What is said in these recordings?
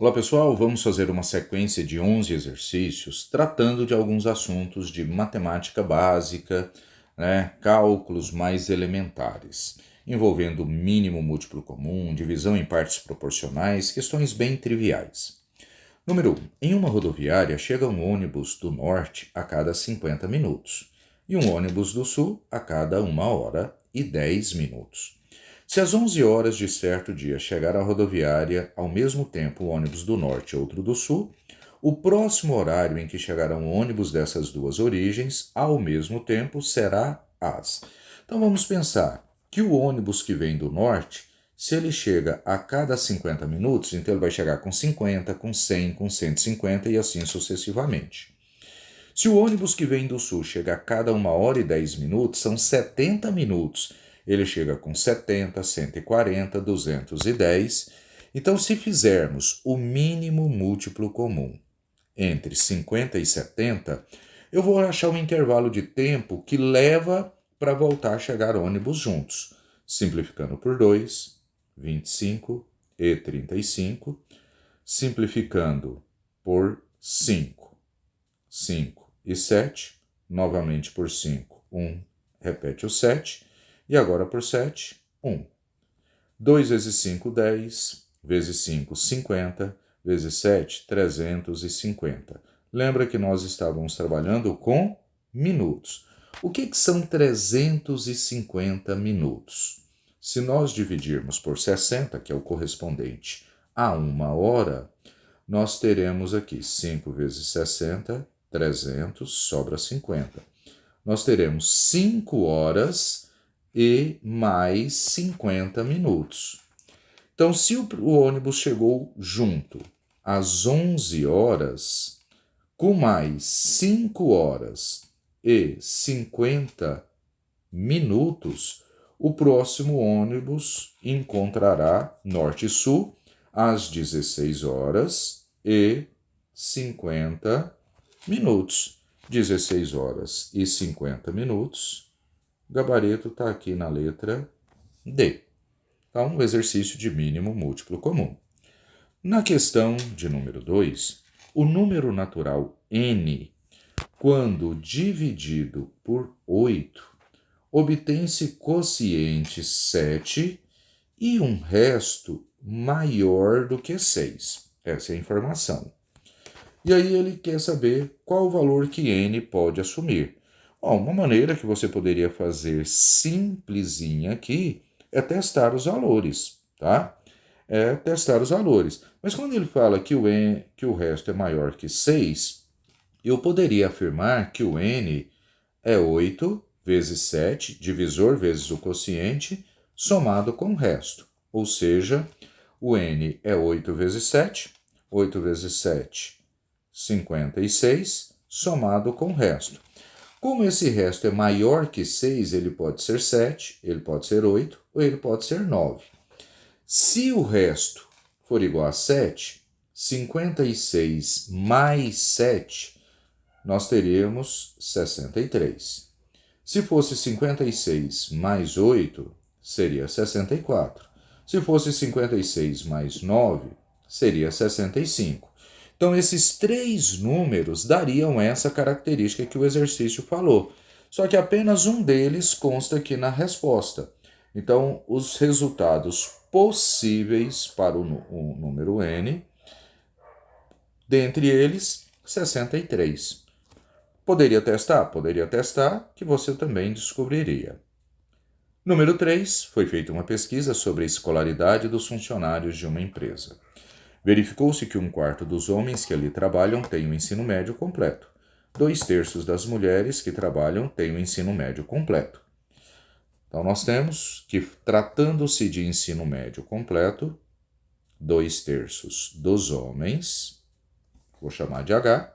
Olá pessoal, vamos fazer uma sequência de 11 exercícios tratando de alguns assuntos de matemática básica, cálculos mais elementares, envolvendo mínimo múltiplo comum, divisão em partes proporcionais, questões bem triviais. Número 1. Em uma rodoviária chega um ônibus do norte a cada 50 minutos e um ônibus do sul a cada 1 hora e 10 minutos. Se às 11 horas de certo dia chegar à rodoviária ao mesmo tempo o ônibus do norte e outro do sul, o próximo horário em que chegarão ônibus dessas duas origens ao mesmo tempo será às. Então vamos pensar que o ônibus que vem do norte, se ele chega a cada 50 minutos, então ele vai chegar com 50, com 100, com 150 e assim sucessivamente. Se o ônibus que vem do sul chega a cada 1 hora e 10 minutos, são 70 minutos. Ele chega com 70, 140, 210. Então, se fizermos o mínimo múltiplo comum entre 50 e 70, eu vou achar um intervalo de tempo que leva para voltar a chegar ônibus juntos. Simplificando por 2, 25 e 35. Simplificando por 5, 5 e 7. Novamente por 5, 1. Repete o 7. E agora por 7, 1. 2 vezes 5, 10. Vezes 5, 50. Vezes 7, 350. Lembra que nós estávamos trabalhando com minutos. O que são 350 minutos? Se nós dividirmos por 60, que é o correspondente a 1 hora, nós teremos aqui 5 vezes 60, 300, sobra 50. Nós teremos 5 horas e mais 50 minutos. Então, se o ônibus chegou junto às 11 horas, com mais 5 horas e 50 minutos, o próximo ônibus encontrará norte e sul às 16 horas e 50 minutos. 16 horas e 50 minutos. O gabarito está aqui na letra D. Então, um exercício de mínimo múltiplo comum. Na questão de número 2, o número natural n, quando dividido por 8, obtém-se quociente 7 e um resto maior do que 6. Essa é a informação. E aí ele quer saber qual o valor que n pode assumir. Bom, uma maneira que você poderia fazer simplesinha aqui é testar os valores, tá? É testar os valores. Mas quando ele fala que o resto é maior que 6, eu poderia afirmar que o n é 8 vezes 7, divisor vezes o quociente, somado com o resto. Ou seja, o n é 8 vezes 7, 8 vezes 7, 56, somado com o resto. Como esse resto é maior que 6, ele pode ser 7, ele pode ser 8 ou ele pode ser 9. Se o resto for igual a 7, 56 mais 7, nós teríamos 63. Se fosse 56 mais 8, seria 64. Se fosse 56 mais 9, seria 65. Então, esses três números dariam essa característica que o exercício falou. Só que apenas um deles consta aqui na resposta. Então, os resultados possíveis para o número n, dentre eles, 63. Poderia testar? Poderia testar, que você também descobriria. Número 3. Foi feita uma pesquisa sobre a escolaridade dos funcionários de uma empresa. Verificou-se que 1/4 dos homens que ali trabalham têm o ensino médio completo. 2/3 das mulheres que trabalham têm o ensino médio completo. Então, nós temos que, tratando-se de ensino médio completo, 2/3 dos homens, vou chamar de H,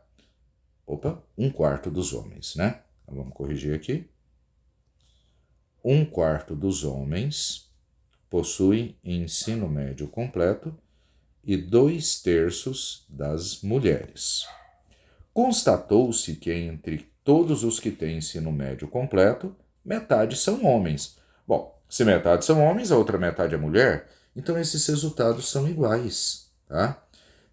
1/4 dos homens, né? Então, vamos corrigir aqui. 1/4 dos homens possuem ensino médio completo e 2/3 das mulheres. Constatou-se que entre todos os que têm ensino médio completo, metade são homens. Bom, se metade são homens, a outra metade é mulher, então esses resultados são iguais, tá?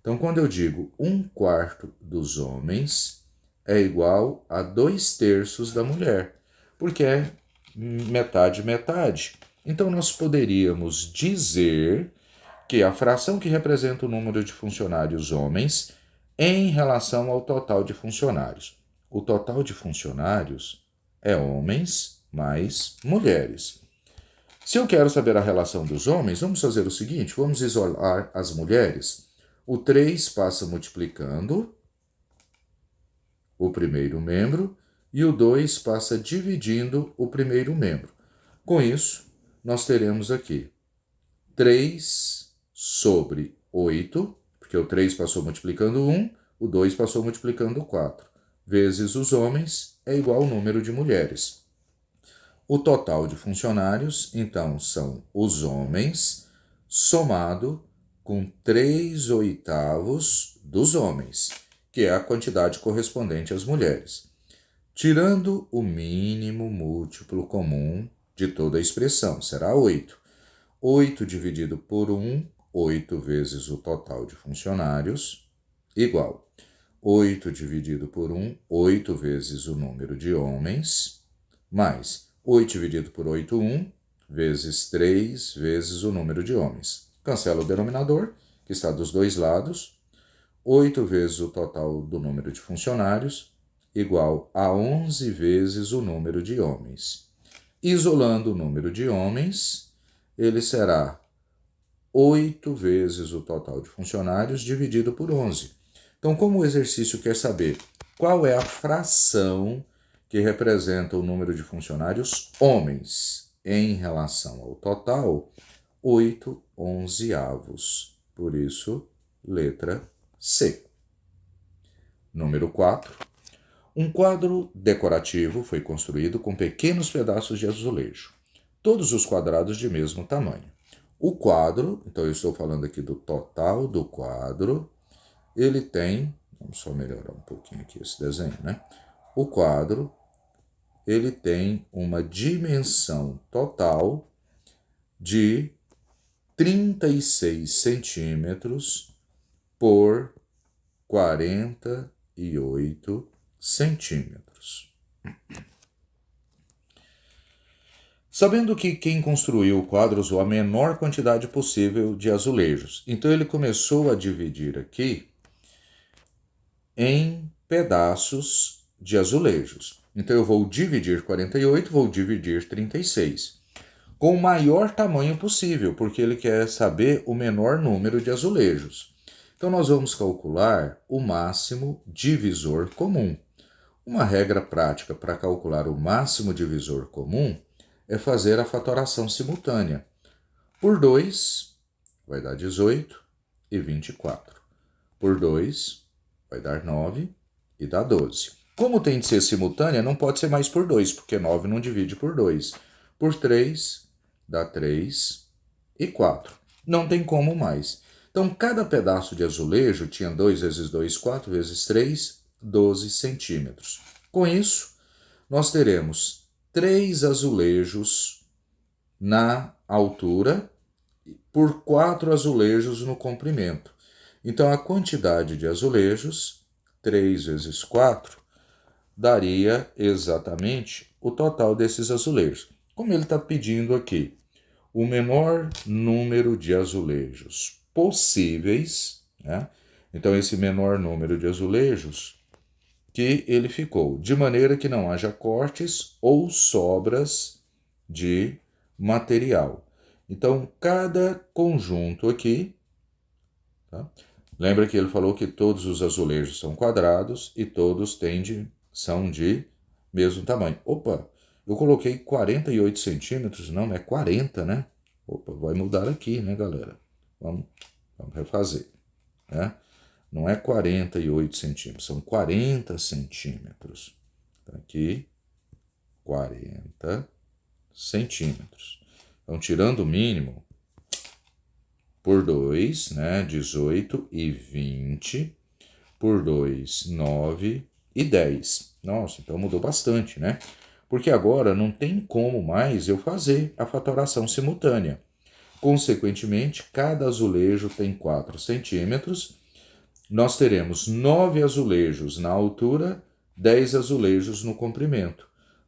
Então, quando eu digo 1/4 dos homens é igual a 2/3 da mulher, porque é metade, metade. Então, nós poderíamos dizer que a fração que representa o número de funcionários homens em relação ao total de funcionários. O total de funcionários é homens mais mulheres. Se eu quero saber a relação dos homens, vamos fazer o seguinte, vamos isolar as mulheres. O 3 passa multiplicando o primeiro membro e o 2 passa dividindo o primeiro membro. Com isso, nós teremos aqui 3 sobre 8, porque o 3 passou multiplicando 1, o 2 passou multiplicando 4, vezes os homens é igual ao número de mulheres. O total de funcionários, então, são os homens somado com 3/8 dos homens, que é a quantidade correspondente às mulheres. Tirando o mínimo múltiplo comum de toda a expressão, será 8. 8 dividido por 1, 8 vezes o total de funcionários, igual 8 dividido por 1, 8 vezes o número de homens, mais 8 dividido por 8, 1, vezes 3 vezes o número de homens. Cancela o denominador, que está dos dois lados. 8 vezes o total do número de funcionários, igual a 11 vezes o número de homens. Isolando o número de homens, ele será 8 vezes o total de funcionários dividido por 11. Então, como o exercício quer saber qual é a fração que representa o número de funcionários homens em relação ao total, 8/11. Por isso, letra C. Número 4. Um quadro decorativo foi construído com pequenos pedaços de azulejo, todos os quadrados de mesmo tamanho. O quadro, então eu estou falando aqui do total do quadro, ele tem, vamos só melhorar um pouquinho aqui esse desenho, né? O quadro, ele tem uma dimensão total de 36 centímetros por 48 centímetros. Sabendo que quem construiu o quadro usou a menor quantidade possível de azulejos, então ele começou a dividir aqui em pedaços de azulejos. Então eu vou dividir 48, vou dividir 36, com o maior tamanho possível, porque ele quer saber o menor número de azulejos. Então nós vamos calcular o máximo divisor comum. Uma regra prática para calcular o máximo divisor comum é fazer a fatoração simultânea. Por 2 vai dar 18 e 24. Por 2 vai dar 9 e dá 12. Como tem de ser simultânea, não pode ser mais por 2, porque 9 não divide por 2. Por 3 dá 3 e 4. Não tem como mais. Então, cada pedaço de azulejo tinha 2 vezes 2, 4 vezes 3, 12 centímetros. Com isso, nós teremos 3 azulejos na altura por 4 azulejos no comprimento. Então, a quantidade de azulejos, 3 vezes 4, daria exatamente o total desses azulejos. Como ele está pedindo aqui, o menor número de azulejos possíveis, né? Então, esse menor número de azulejos que ele ficou, de maneira que não haja cortes ou sobras de material. Então, cada conjunto aqui, tá? Lembra que ele falou que todos os azulejos são quadrados e todos são de mesmo tamanho. Opa, eu coloquei 48 centímetros, não é 40, né? Opa, vai mudar aqui, né, galera? Vamos refazer, né? Não é 48 centímetros, são 40 centímetros. Tá aqui, 40 centímetros. Então, tirando o mínimo, por 2, né, 18 e 20, por 2, 9 e 10. Nossa, então mudou bastante, né? Porque agora não tem como mais eu fazer a fatoração simultânea. Consequentemente, cada azulejo tem 4 centímetros, nós teremos 9 azulejos na altura, 10 azulejos no comprimento.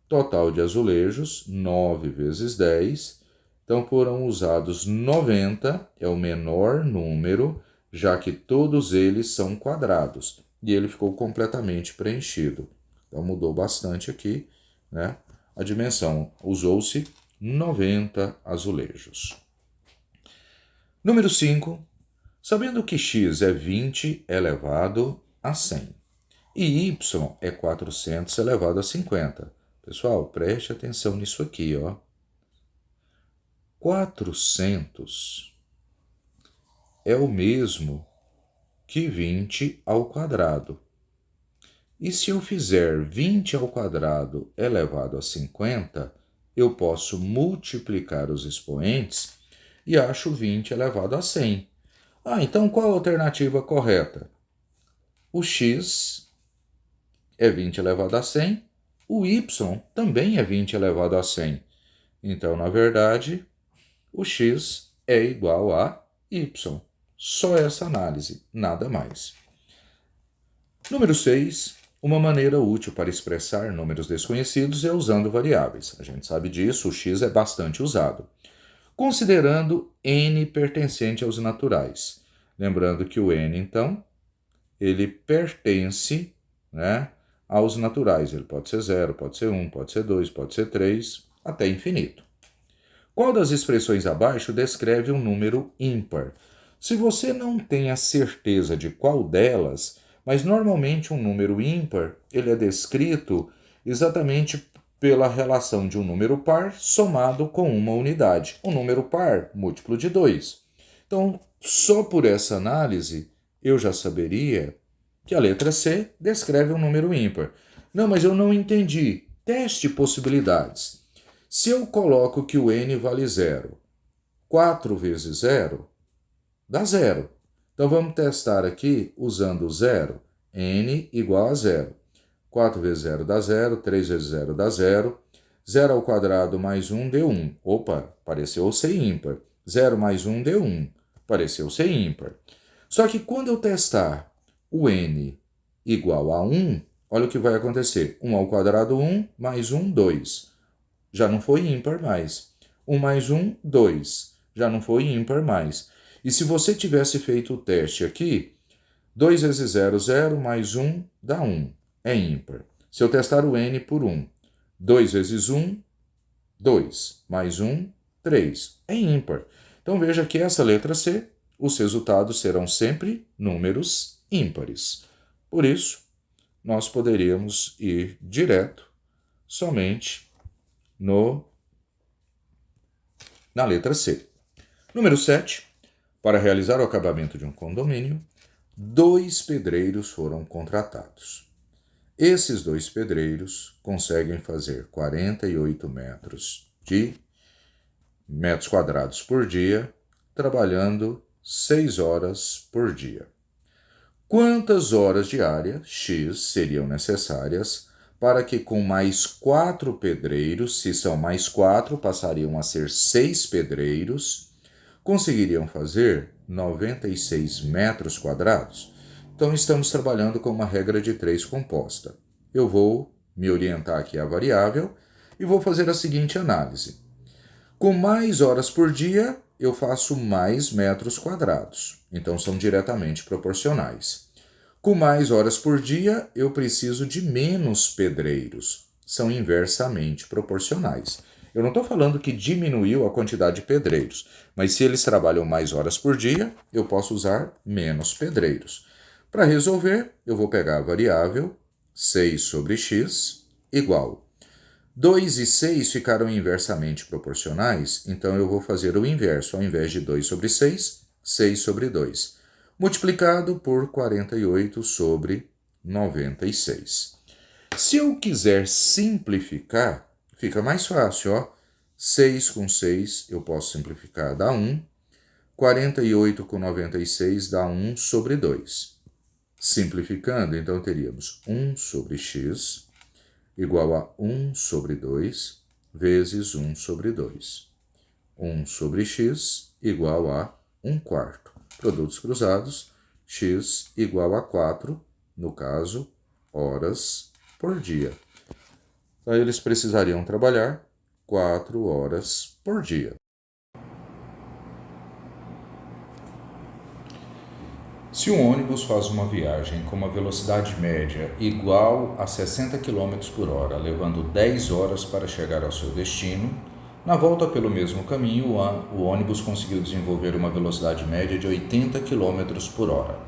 Total de azulejos, 9 vezes 10. Então foram usados 90, é o menor número, já que todos eles são quadrados. E ele ficou completamente preenchido. Então mudou bastante aqui, né? A dimensão, usou-se 90 azulejos. Número 5. Sabendo que x é 20 elevado a 100 e y é 400 elevado a 50. Pessoal, preste atenção nisso aqui, ó. 400 é o mesmo que 20 ao quadrado. E se eu fizer 20 ao quadrado elevado a 50, eu posso multiplicar os expoentes e acho 20 elevado a 100. Então qual a alternativa correta? O x é 20 elevado a 100, o y também é 20 elevado a 100. Então, na verdade, o x é igual a y. Só essa análise, nada mais. Número 6. Uma maneira útil para expressar números desconhecidos é usando variáveis. A gente sabe disso, o x é bastante usado. Considerando n pertencente aos naturais. Lembrando que o n, então, ele pertence, né, aos naturais. Ele pode ser 0, pode ser 1, pode ser 2, pode ser 3, até infinito. Qual das expressões abaixo descreve um número ímpar? Se você não tem a certeza de qual delas, mas normalmente um número ímpar, ele é descrito exatamente pela relação de um número par somado com uma unidade. Um número par, múltiplo de 2. Então, só por essa análise, eu já saberia que a letra C descreve um número ímpar. Não, mas eu não entendi. Teste possibilidades. Se eu coloco que o n vale 0, 4 vezes 0 dá 0. Então, vamos testar aqui usando 0. N igual a 0. 4 vezes 0 dá 0, 3 vezes 0 dá 0. 0 ao quadrado mais 1 deu 1. Opa, pareceu ser ímpar. 0 mais 1 deu 1. Pareceu ser ímpar. Só que quando eu testar o n igual a 1, olha o que vai acontecer. 1 ao quadrado, 1, mais 1, 2. Já não foi ímpar mais. 1 mais 1, 2. Já não foi ímpar mais. E se você tivesse feito o teste aqui, 2 vezes 0, 0, mais 1 dá 1. É ímpar. Se eu testar o n por 1, 2 vezes 1, 2, mais 1, 3. É ímpar. Então veja que essa letra C, os resultados serão sempre números ímpares. Por isso, nós poderíamos ir direto somente na letra C. Número 7. Para realizar o acabamento de um condomínio, 2 pedreiros foram contratados. Esses 2 pedreiros conseguem fazer 48 metros quadrados por dia, trabalhando 6 horas por dia. Quantas horas diárias, X, seriam necessárias para que com mais 4 pedreiros, se são mais 4, passariam a ser 6 pedreiros, conseguiriam fazer 96 metros quadrados? Então, estamos trabalhando com uma regra de 3 composta. Eu vou me orientar aqui à variável e vou fazer a seguinte análise. Com mais horas por dia, eu faço mais metros quadrados. Então, são diretamente proporcionais. Com mais horas por dia, eu preciso de menos pedreiros. São inversamente proporcionais. Eu não estou falando que diminuiu a quantidade de pedreiros, mas se eles trabalham mais horas por dia, eu posso usar menos pedreiros. Para resolver, eu vou pegar a variável 6 sobre x igual 2 e 6 ficaram inversamente proporcionais, então eu vou fazer o inverso. Ao invés de 2 sobre 6, 6 sobre 2. Multiplicado por 48 sobre 96. Se eu quiser simplificar, fica mais fácil, ó. 6 com 6 eu posso simplificar, dá 1. 48 com 96 dá 1 sobre 2. Simplificando, então teríamos 1 sobre x igual a 1 sobre 2 vezes 1 sobre 2. 1 sobre x igual a 1 quarto. Produtos cruzados, x igual a 4, no caso, horas por dia. Então, eles precisariam trabalhar 4 horas por dia. Se um ônibus faz uma viagem com uma velocidade média igual a 60 km por hora, levando 10 horas para chegar ao seu destino, na volta pelo mesmo caminho, o ônibus conseguiu desenvolver uma velocidade média de 80 km por hora.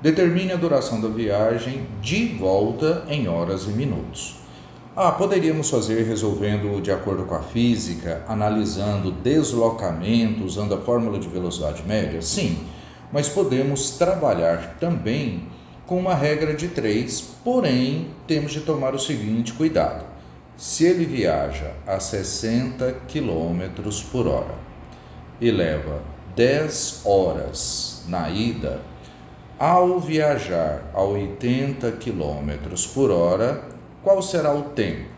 Determine a duração da viagem de volta em horas e minutos. Poderíamos fazer resolvendo de acordo com a física, analisando deslocamento, usando a fórmula de velocidade média? Sim, mas podemos trabalhar também com uma regra de 3, porém temos de tomar o seguinte cuidado. Se ele viaja a 60 km por hora e leva 10 horas na ida, ao viajar a 80 km por hora, qual será o tempo?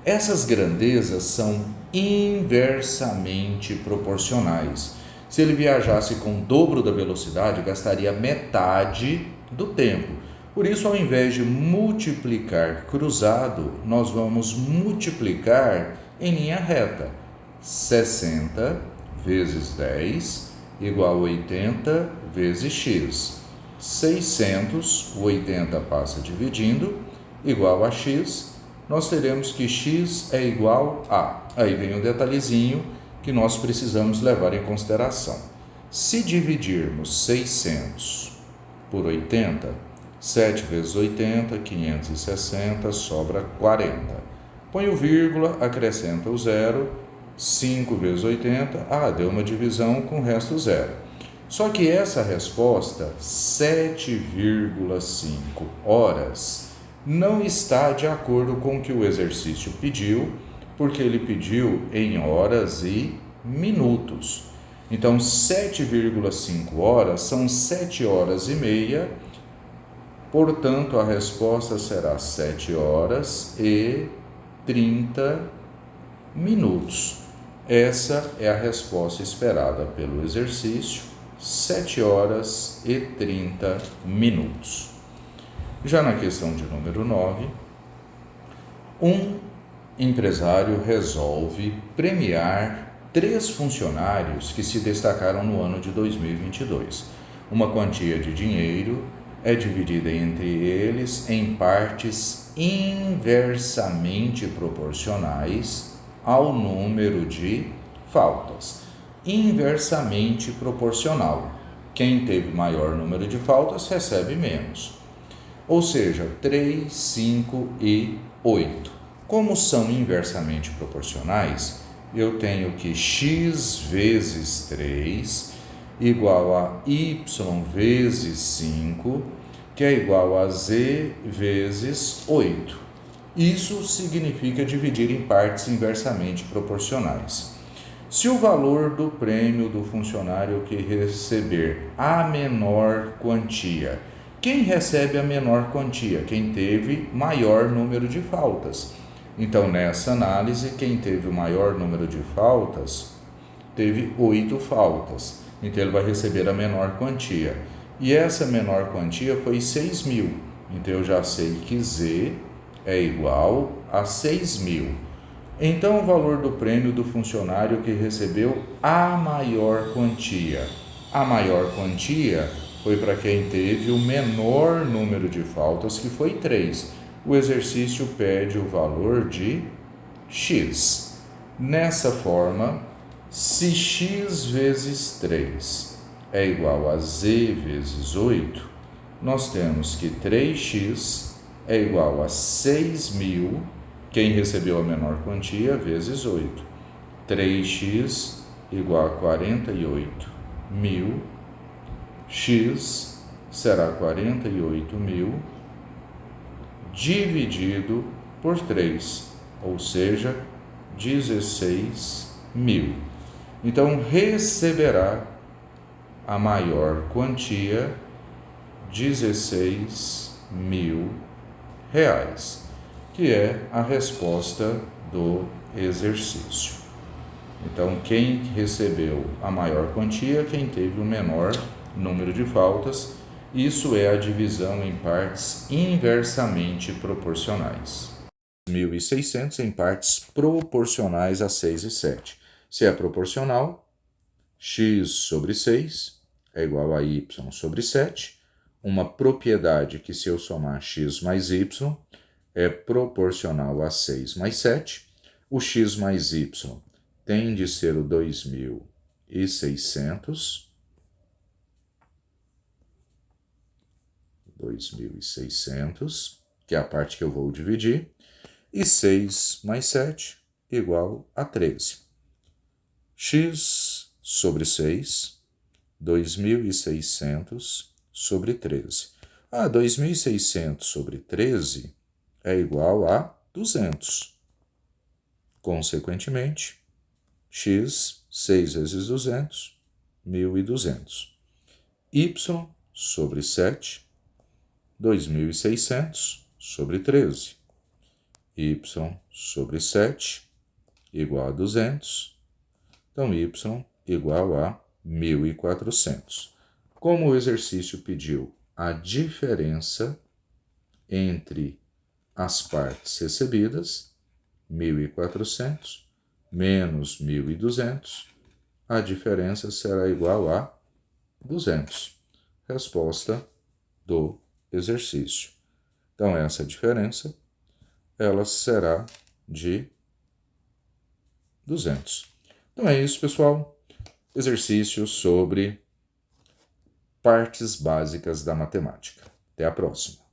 Essas grandezas são inversamente proporcionais. Se ele viajasse com o dobro da velocidade, gastaria metade do tempo. Por isso, ao invés de multiplicar cruzado, nós vamos multiplicar em linha reta. 60 vezes 10 igual a 80 vezes x. 600, o 80 passa dividindo, igual a x. Nós teremos que x é igual a... Aí vem um detalhezinho que nós precisamos levar em consideração. Se dividirmos 600 por 80, 7 vezes 80, 560, sobra 40. Põe o vírgula, acrescenta o zero, 5 vezes 80, deu uma divisão com o resto zero. Só que essa resposta, 7,5 horas, não está de acordo com o que o exercício pediu, porque ele pediu em horas e minutos. Então, 7,5 horas são 7 horas e meia, portanto, a resposta será 7 horas e 30 minutos. Essa é a resposta esperada pelo exercício, 7 horas e 30 minutos. Já na questão de número 9, um empresário resolve premiar 3 funcionários que se destacaram no ano de 2022. Uma quantia de dinheiro é dividida entre eles em partes inversamente proporcionais ao número de faltas. Inversamente proporcional. Quem teve maior número de faltas recebe menos. Ou seja, 3, 5 e 8. Como são inversamente proporcionais, eu tenho que x vezes 3 igual a y vezes 5, que é igual a z vezes 8. Isso significa dividir em partes inversamente proporcionais. Se o valor do prêmio do funcionário que receber a menor quantia, quem recebe a menor quantia? Quem teve maior número de faltas. Então, nessa análise, quem teve o maior número de faltas, teve 8 faltas. Então, ele vai receber a menor quantia. E essa menor quantia foi 6.000. Então, eu já sei que Z é igual a 6.000. Então, o valor do prêmio do funcionário que recebeu a maior quantia. A maior quantia foi para quem teve o menor número de faltas, que foi 3. O exercício pede o valor de x. Nessa forma, se x vezes 3 é igual a z vezes 8, nós temos que 3x é igual a 6.000, quem recebeu a menor quantia, vezes 8. 3x igual a 48.000, x será 48.000 dividido por 3, ou seja, 16.000. Então, receberá a maior quantia, R$16.000, que é a resposta do exercício. Então, quem recebeu a maior quantia, quem teve o menor número de faltas, Isso é a divisão em partes inversamente proporcionais. 1.600 em partes proporcionais a 6 e 7. Se é proporcional, x sobre 6 é igual a y sobre 7, uma propriedade que, se eu somar x mais y, é proporcional a 6 mais 7. O x mais y tem de ser o 2.600, que é a parte que eu vou dividir, e 6 mais 7 igual a 13. X sobre 6, 2.600 sobre 13. 2.600 sobre 13 é igual a 200. Consequentemente, x, 6 vezes 200, 1.200. Y sobre 7, 2.600 sobre 13. Y sobre 7 igual a 200. Então, y igual a 1.400. Como o exercício pediu a diferença entre as partes recebidas, 1.400 menos 1.200, a diferença será igual a 200. Resposta do exercício. Então, essa diferença, ela será de 200. Então é isso, pessoal. Exercício sobre partes básicas da matemática. Até a próxima.